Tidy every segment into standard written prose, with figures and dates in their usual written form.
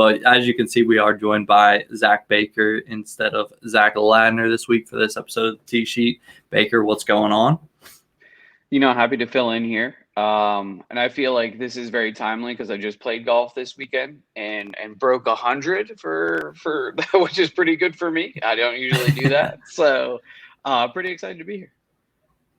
But as you can see, we are joined by Zach Baker instead of Zach Ladner this week for this episode of the Tee Sheet. Baker, what's going on? Happy to fill in here. And I feel like this is very timely because I just played golf this weekend and broke 100 for which is pretty good for me. I don't usually do that. So pretty excited to be here.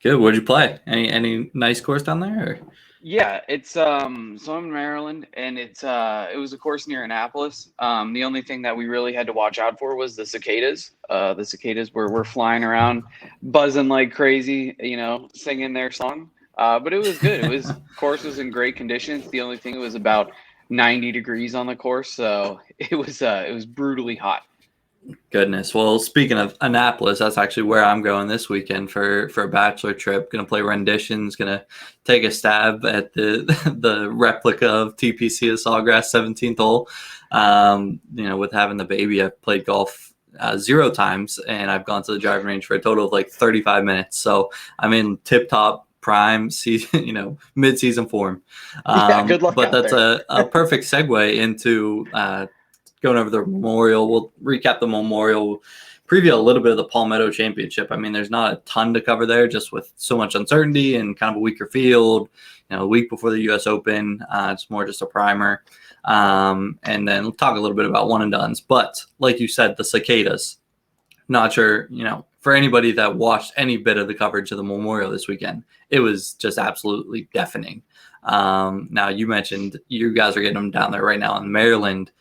Good. Where'd you play? Any nice course down there? Or? Yeah, it's so I'm in Maryland, and it was a course near Annapolis. The only thing that we really had to watch out for was the cicadas. The cicadas were flying around, buzzing like crazy, singing their song. But it was good. Course was in great conditions. The only thing, it was about 90 degrees on the course, so it was brutally hot. Goodness. Well, speaking of Annapolis, that's actually where I'm going this weekend for a bachelor trip. Going to play renditions. Going to take a stab at the replica of TPC of Sawgrass 17th hole. With having the baby, I've played golf 0 times, and I've gone to the driving range for a total of like 35 minutes. So I'm in tip-top prime season, mid-season form. Good luck. But that's a perfect segue into going over the Memorial. We'll recap the Memorial, preview a little bit of the Palmetto Championship. I mean, there's not a ton to cover there, just with so much uncertainty and kind of a weaker field. A week before the U.S. Open, it's more just a primer. And then we'll talk a little bit about one and dones. But like you said, the cicadas. Not sure, for anybody that watched any bit of the coverage of the Memorial this weekend, it was just absolutely deafening. Now, you mentioned you guys are getting them down there right now in Maryland.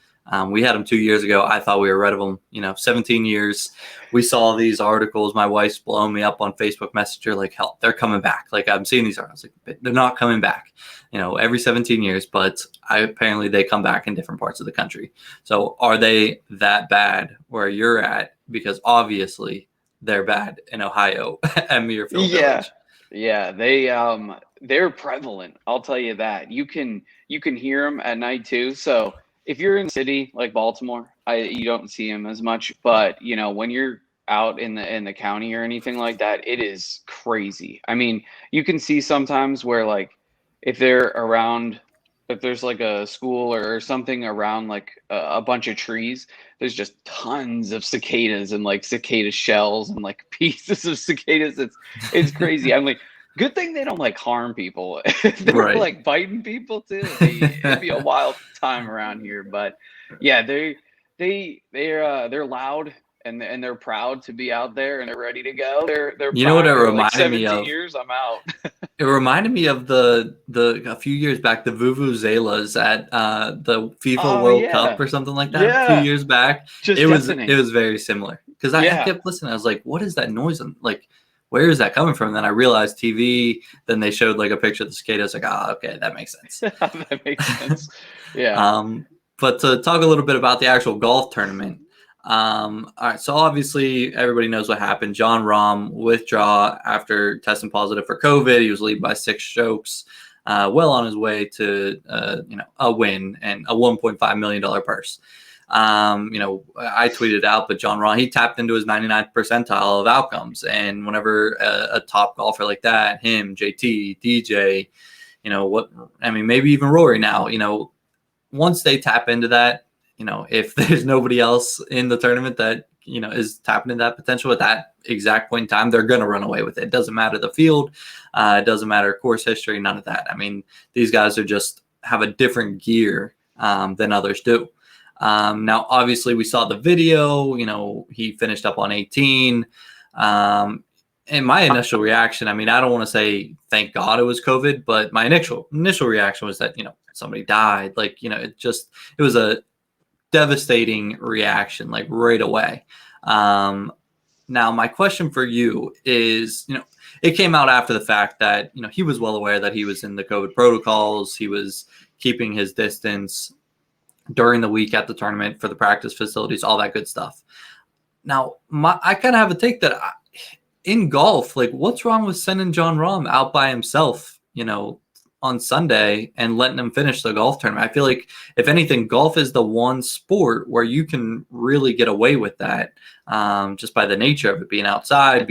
We had them 2 years ago. I thought we were rid of them, 17 years. We saw these articles. My wife's blowing me up on Facebook Messenger like, hell, they're coming back. Like, I'm seeing these articles. Like, they're not coming back, every 17 years. But apparently they come back in different parts of the country. So are they that bad where you're at? Because obviously they're bad in Ohio at Muirfield Village. Yeah, they're prevalent. I'll tell you that. You can hear them at night too. So if you're in a city like Baltimore, you don't see them as much. But when you're out in the county or anything like that, it is crazy. I mean, you can see sometimes where, like, if they're around, if there's like a school or something around like a bunch of trees, there's just tons of cicadas and like cicada shells and like pieces of cicadas. It's crazy. I'm like, good thing they don't like harm people. If they were like biting people too, it'd be a wild time around here. But yeah, they're loud and they're proud to be out there and they're ready to go. They're what it reminded me of? Years, I'm out. It reminded me of the a few years back, the vuvuzelas at the FIFA World Cup or something like that. A few years back, it was very similar because I kept listening. I was like, what is that noise? And like, where is that coming from? And then I realized TV. Then they showed like a picture of the cicadas. Like, okay, that makes sense. That makes sense. Yeah. But to talk a little bit about the actual golf tournament. All right. So obviously everybody knows what happened. Jon Rahm withdraw after testing positive for COVID. He was leading by 6 strokes, well on his way to a win and a $1.5 million purse. I tweeted out, but Jon Rahm, he tapped into his 99th percentile of outcomes. And whenever a top golfer like that, him, JT, DJ, maybe even Rory now, once they tap into that, if there's nobody else in the tournament that, is tapping into that potential at that exact point in time, they're going to run away with it. It doesn't matter the field. It doesn't matter course history, none of that. I mean, these guys are just have a different gear than others do. Now, obviously, we saw the video. He finished up on 18. And my initial reaction, I mean, I don't want to say thank God it was COVID, but my initial reaction was that, somebody died. Like, it was a devastating reaction, like right away. Now, my question for you is, it came out after the fact that, he was well aware that he was in the COVID protocols. He was keeping his distance during the week at the tournament for the practice facilities, all that good stuff. Now, I kind of have a take that in golf, like, what's wrong with sending Jon Rahm out by himself, on Sunday and letting him finish the golf tournament? I feel like, if anything, golf is the one sport where you can really get away with that, just by the nature of it being outside,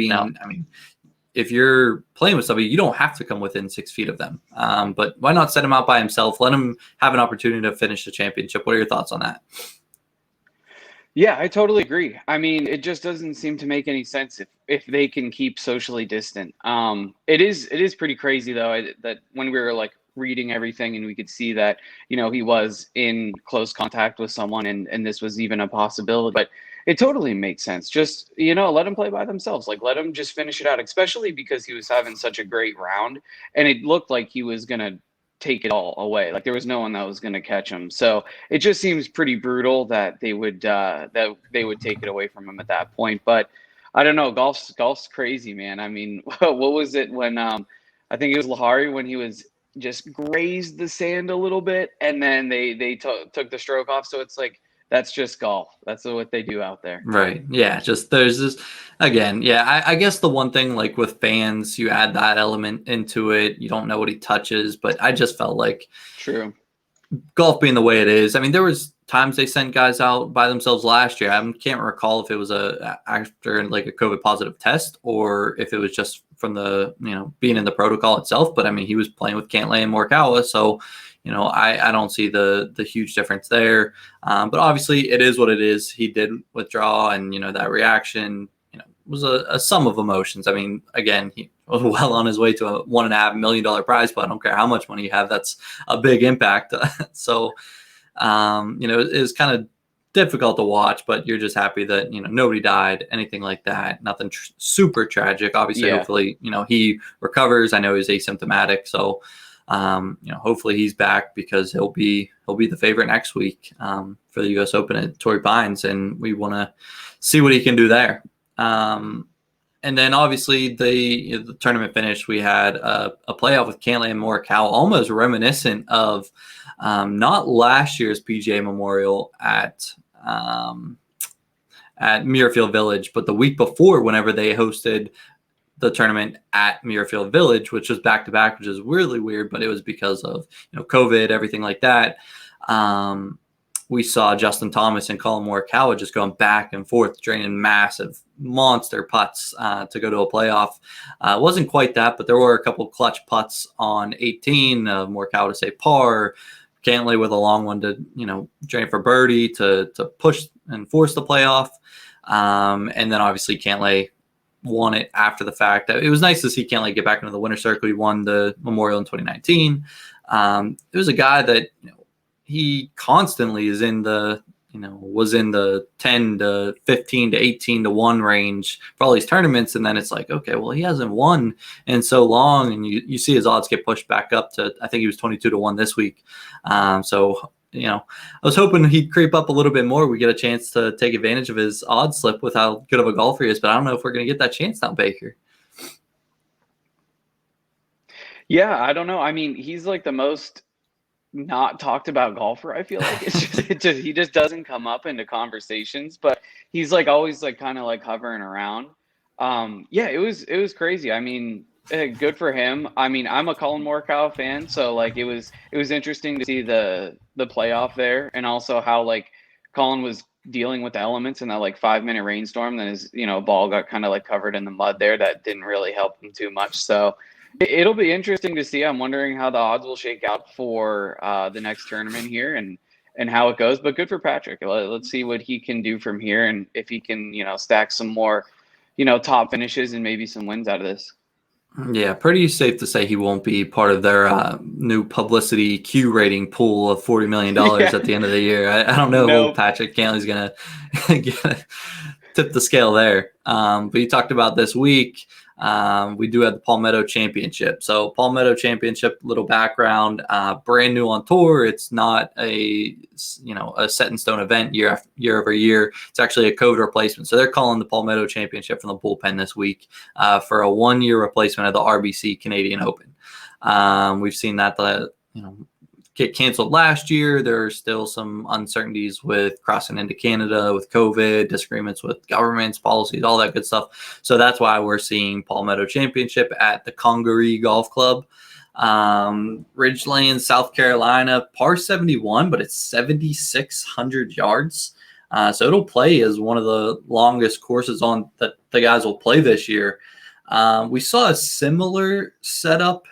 if you're playing with somebody, you don't have to come within 6 feet of them. But why not set him out by himself? Let him have an opportunity to finish the championship. What are your thoughts on that? Yeah, I totally agree. I mean, it just doesn't seem to make any sense if they can keep socially distant. It is pretty crazy though that when we were like reading everything and we could see that he was in close contact with someone and this was even a possibility. But it totally makes sense. Just let them play by themselves. Like let them just finish it out, especially because he was having such a great round and it looked like he was gonna take it all away. Like there was no one that was gonna catch him. So it just seems pretty brutal that they would take it away from him at that point. But I don't know. Golf's crazy, man. I mean, what was it when I think it was Lahari when he was just grazed the sand a little bit, and then they took the stroke off. So it's like that's just golf. That's what they do out there. Right. Yeah. Just there's this again. Yeah. I guess the one thing, like with fans, you add that element into it. You don't know what he touches, but I just felt like True. golf being the way it is. I mean, there was times they sent guys out by themselves last year. I can't recall if it was after like a COVID positive test or if it was just from the being in the protocol itself. But I mean, he was playing with Cantlay and Morikawa, so I don't see the huge difference there. But obviously, it is what it is. He did withdraw, and that reaction was a sum of emotions. I mean, again, he was well on his way to a $1.5 million prize, but I don't care how much money you have. That's a big impact. So, it was kind of difficult to watch, but you're just happy that, nobody died, anything like that. Nothing super tragic. Obviously, Yeah. hopefully, he recovers. I know he's asymptomatic. So, hopefully he's back because he'll be the favorite next week for the U.S. Open at Torrey Pines, and we want to see what he can do there. And then obviously the tournament finished. We had a playoff with Cantlay and Morikawa, almost reminiscent of not last year's PGA Memorial at Muirfield Village, but the week before, whenever they hosted the tournament at Muirfield Village, which was back to back, which is really weird, but it was because of COVID, everything like that. We saw Justin Thomas and Colin Morikawa just going back and forth, draining massive monster putts to go to a playoff. It wasn't quite that, but there were a couple of clutch putts on 18. Morikawa to say par, Cantlay with a long one to drain for birdie to push and force the playoff. And then obviously Cantlay won it after the fact. It was nice to see Cantlay get back into the winner's circle. He won the Memorial in 2019. It was a guy that he constantly is in the was in the 10 to 15 to 18 to 1 range for all these tournaments, and then it's like, okay, well, he hasn't won in so long, and you see his odds get pushed back up to, I think he was 22 to 1 this week. So I was hoping he'd creep up a little bit more. We get a chance to take advantage of his odds slip with how good of a golfer he is, but I don't know if we're going to get that chance now, Baker. Yeah, I don't know. I mean, he's like the most not talked about golfer. I feel like he just doesn't come up into conversations, but he's like always like kind of like hovering around. Yeah, it was crazy. I mean, good for him. I mean, I'm a Colin Morikawa fan, so like it was interesting to see the playoff there, and also how like Colin was dealing with the elements in that like 5-minute rainstorm. Then his ball got kind of like covered in the mud there. That didn't really help him too much. So it'll be interesting to see. I'm wondering how the odds will shake out for the next tournament here and how it goes. But good for Patrick. Let's see what he can do from here, and if he can stack some more top finishes and maybe some wins out of this. Yeah, pretty safe to say he won't be part of their new publicity Q rating pool of $40 million at the end of the year. I don't know Nope. if Patrick Cantley's going to tip the scale there. But you talked about this week. We do have the Palmetto Championship. So Palmetto Championship, little background, brand new on tour. It's not a set in stone event year over year. It's actually a COVID replacement. So they're calling the Palmetto Championship from the bullpen this week for a 1-year replacement of the RBC Canadian Open. We've seen that get canceled last year. There are still some uncertainties with crossing into Canada with COVID, disagreements with governments, policies, all that good stuff. So that's why we're seeing Palmetto Championship at the Congaree Golf Club. Ridgeland, South Carolina, par 71, but it's 7,600 yards. So it'll play as one of the longest courses on that the guys will play this year. We saw a similar setup.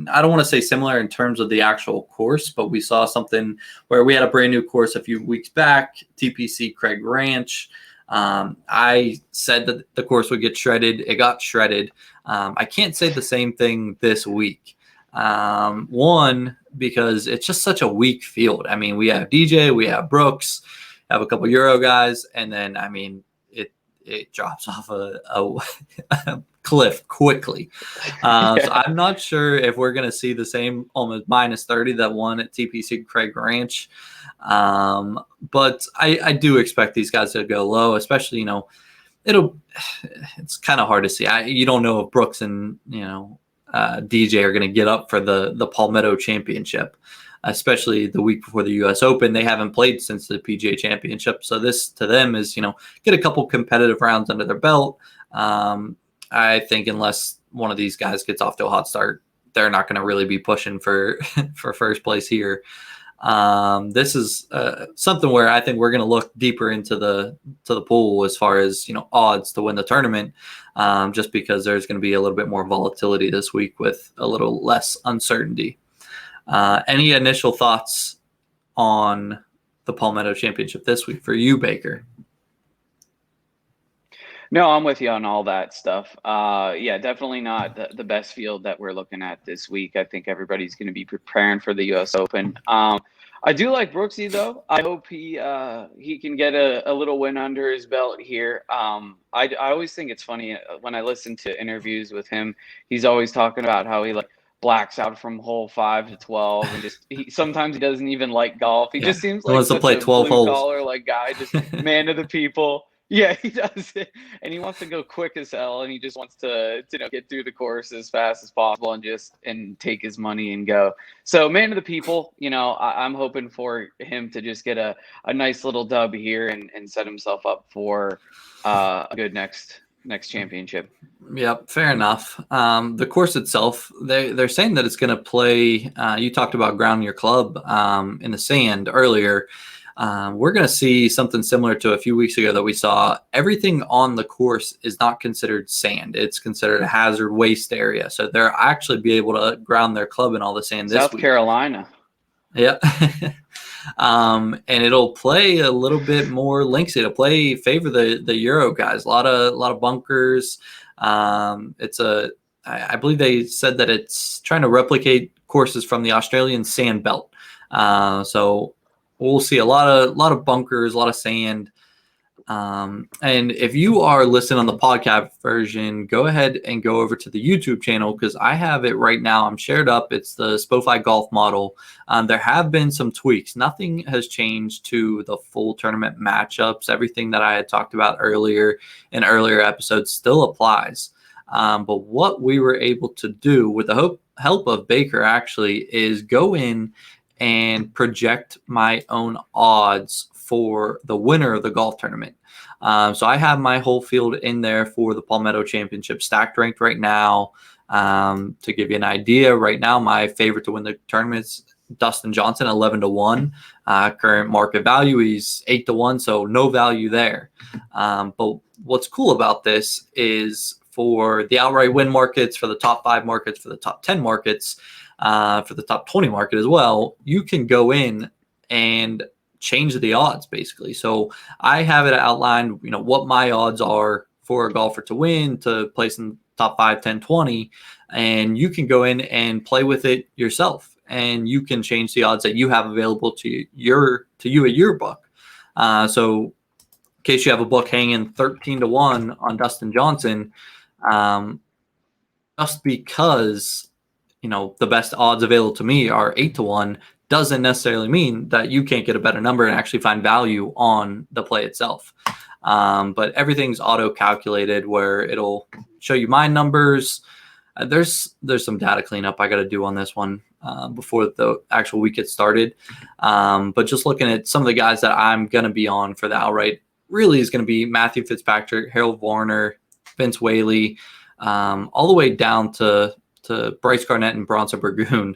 I don't want to say similar in terms of the actual course, but we saw something where we had a brand new course a few weeks back, TPC Craig Ranch. I said that the course would get shredded. It got shredded. I can't say the same thing this week. One, because it's just such a weak field. I mean, we have DJ, we have Brooks, have a couple Euro guys, and then, I mean, it drops off a cliff quickly. So I'm not sure if we're going to see the same almost minus 30 that won at TPC Craig Ranch. But I do expect these guys to go low, especially, you know, it's kind of hard to see. You don't know if Brooks and, you know, DJ are going to get up for the Palmetto Championship, especially the week before the U.S. Open. They haven't played since the PGA Championship. So this to them is, you know, get a couple competitive rounds under their belt. I think unless one of these guys gets off to a hot start, they're not going to really be pushing for first place here. This is something where I think we're going to look deeper into the pool as far as, you know, odds to win the tournament, just because there's going to be a little bit more volatility this week with a little less uncertainty. Any initial thoughts on the Palmetto Championship this week for you, Baker? No, I'm with you on all that stuff. Yeah, definitely not the best field that we're looking at this week. I think everybody's going to be preparing for the U.S. Open. I do like Brooksy, though. I hope he can get a little win under his belt here. I always think it's funny when I listen to interviews with him. He's always talking about how he blacks out from hole 5 to 12, and sometimes he doesn't even like golf. He just seems like wants to play 12 holes. Collar guy, just man of the people. Yeah, he does. And he wants to go quick as hell, and he just wants to get through the course as fast as possible and take his money and go. So man of the people, you know, I'm hoping for him to just get a nice little dub here and set himself up for a good next championship. Yep, fair enough. The course itself, they're saying that it's going to play. You talked about grounding your club in the sand earlier. We're going to see something similar to a few weeks ago that we saw. Everything on the course is not considered sand. It's considered a hazard waste area. So they'll actually be able to ground their club in all the sand this week. South Carolina. Yeah. And it'll play a little bit more linksy. It'll favor the Euro guys. A lot of bunkers. I believe they said that it's trying to replicate courses from the Australian sand belt. So we'll see a lot of bunkers, a lot of sand. And if you are listening on the podcast version, go ahead and go over to the YouTube channel because I have it right now. I'm shared up. It's the SpoFi golf model. There have been some tweaks. Nothing has changed to the full tournament matchups. Everything that I had talked about earlier in earlier episodes still applies. But what we were able to do with the help of Baker actually is go in and project my own odds for the winner of the golf tournament. So I have my whole field in there for the Palmetto Championship stacked ranked right now. To give you an idea, right now my favorite to win the tournament is Dustin Johnson, 11-1. Current market value, he's 8-1, so no value there. But what's cool about this is for the outright win markets, for the top 5 markets, for the top 10 markets, for the top 20 market as well, you can go in and change the odds basically. So I have it outlined, you know, what my odds are for a golfer to win, to place in top 5, 10, 20, and you can go in and play with it yourself. And you can change the odds that you have available to you at your book. So in case you have a book hanging 13-1 on Dustin Johnson, just because, you know, the best odds available to me are 8-1 doesn't necessarily mean that you can't get a better number and actually find value on the play itself. But everything's auto-calculated where it'll show you my numbers. There's some data cleanup I got to do on this one before the actual week gets started. But just looking at some of the guys that I'm going to be on for the outright really is going to be Matthew Fitzpatrick, Harold Varner, Vince Whaley, all the way down to Bryce Garnett and Bronson Burgoon.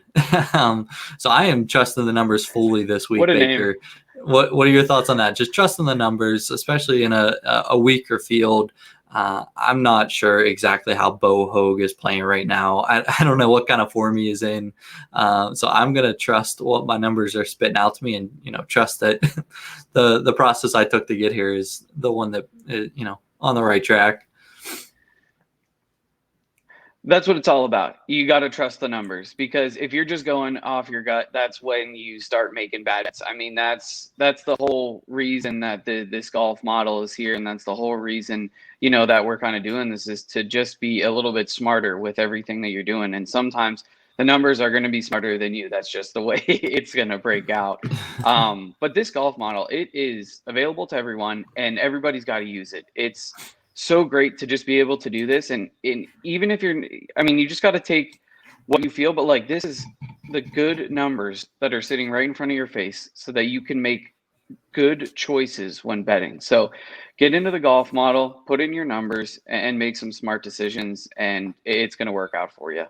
So I am trusting the numbers fully this week, Baker. Name. What are your thoughts on that? Just trusting the numbers, especially in a weaker field. I'm not sure exactly how Bo Hoag is playing right now. I don't know what kind of form he is in. So I'm going to trust what my numbers are spitting out to me and, trust that the process I took to get here is the one that, is, on the right track. That's what it's all about. You got to trust the numbers, because if you're just going off your gut, that's when you start making bad bets. I mean, that's the whole reason that this golf model is here, and that's the whole reason, that we're kind of doing this, is to just be a little bit smarter with everything that you're doing. And sometimes the numbers are going to be smarter than you. That's just the way it's going to break out. But this golf model, it is available to everyone, and everybody's got to use it. It's so great to just be able to do this. And even if you just got to take what you feel, but like, this is the good numbers that are sitting right in front of your face so that you can make good choices when betting. So get into the golf model, put in your numbers, and make some smart decisions, and it's going to work out for you.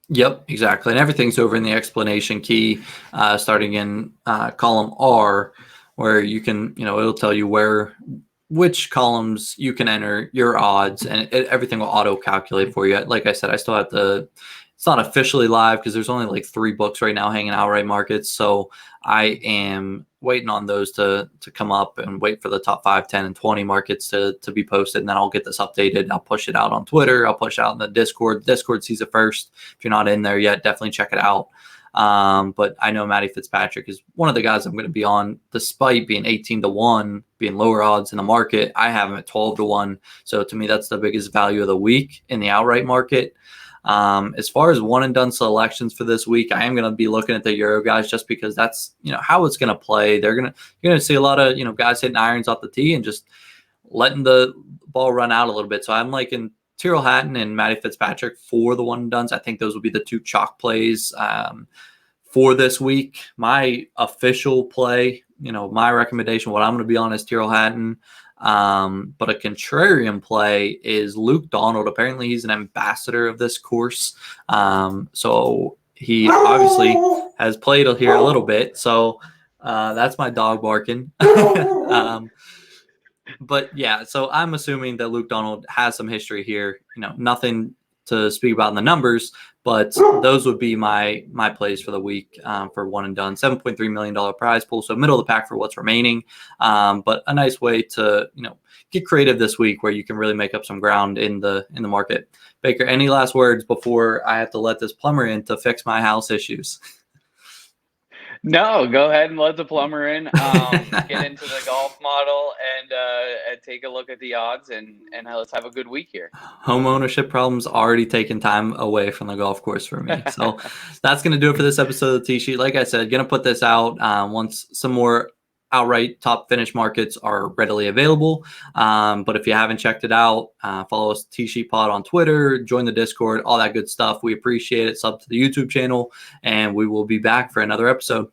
Yep, exactly. And everything's over in the explanation key, starting in column R, where you can, it'll tell you which columns you can enter your odds, and everything will auto calculate for you. Like I said, I still have it's not officially live because there's only like 3 books right now hanging outright markets. So I am waiting on those to come up and wait for the top 5, 10, and 20 markets to be posted. And then I'll get this updated. I'll push it out on Twitter. I'll push it out in the Discord. Discord sees it first. If you're not in there yet, definitely check it out. But I know Matty Fitzpatrick is one of the guys I'm going to be on, despite being 18-1, being lower odds in the market. I have him at 12-1. So to me, that's the biggest value of the week in the outright market. As far as one and done selections for this week, I am going to be looking at the Euro guys, just because that's, how it's going to play. You're going to see a lot of, guys hitting irons off the tee and just letting the ball run out a little bit. So I'm liking Tyrrell Hatton and Matty Fitzpatrick for the one and dones. I think those will be the 2 chalk plays for this week. My official play, my recommendation, what I'm going to be on is Tyrrell Hatton. But a contrarian play is Luke Donald. Apparently he's an ambassador of this course. So he obviously has played here a little bit. So that's my dog barking. But yeah, so I'm assuming that Luke Donald has some history here. Nothing to speak about in the numbers, but those would be my plays for the week for one and done. $7.3 million prize pool, so middle of the pack for what's remaining. But a nice way to get creative this week, where you can really make up some ground in the market. Baker, any last words before I have to let this plumber in to fix my house issues? No, go ahead and let the plumber in. Get into the golf model and take a look at the odds, and let's have a good week here. Home ownership problems already taking time away from the golf course for me. So that's going to do it for this episode of the Tee Sheet. Like I said, going to put this out once some more outright top finish markets are readily available. But if you haven't checked it out, follow us Tee Sheet Pod on Twitter, join the Discord, all that good stuff. We appreciate it. Sub to the YouTube channel, and we will be back for another episode.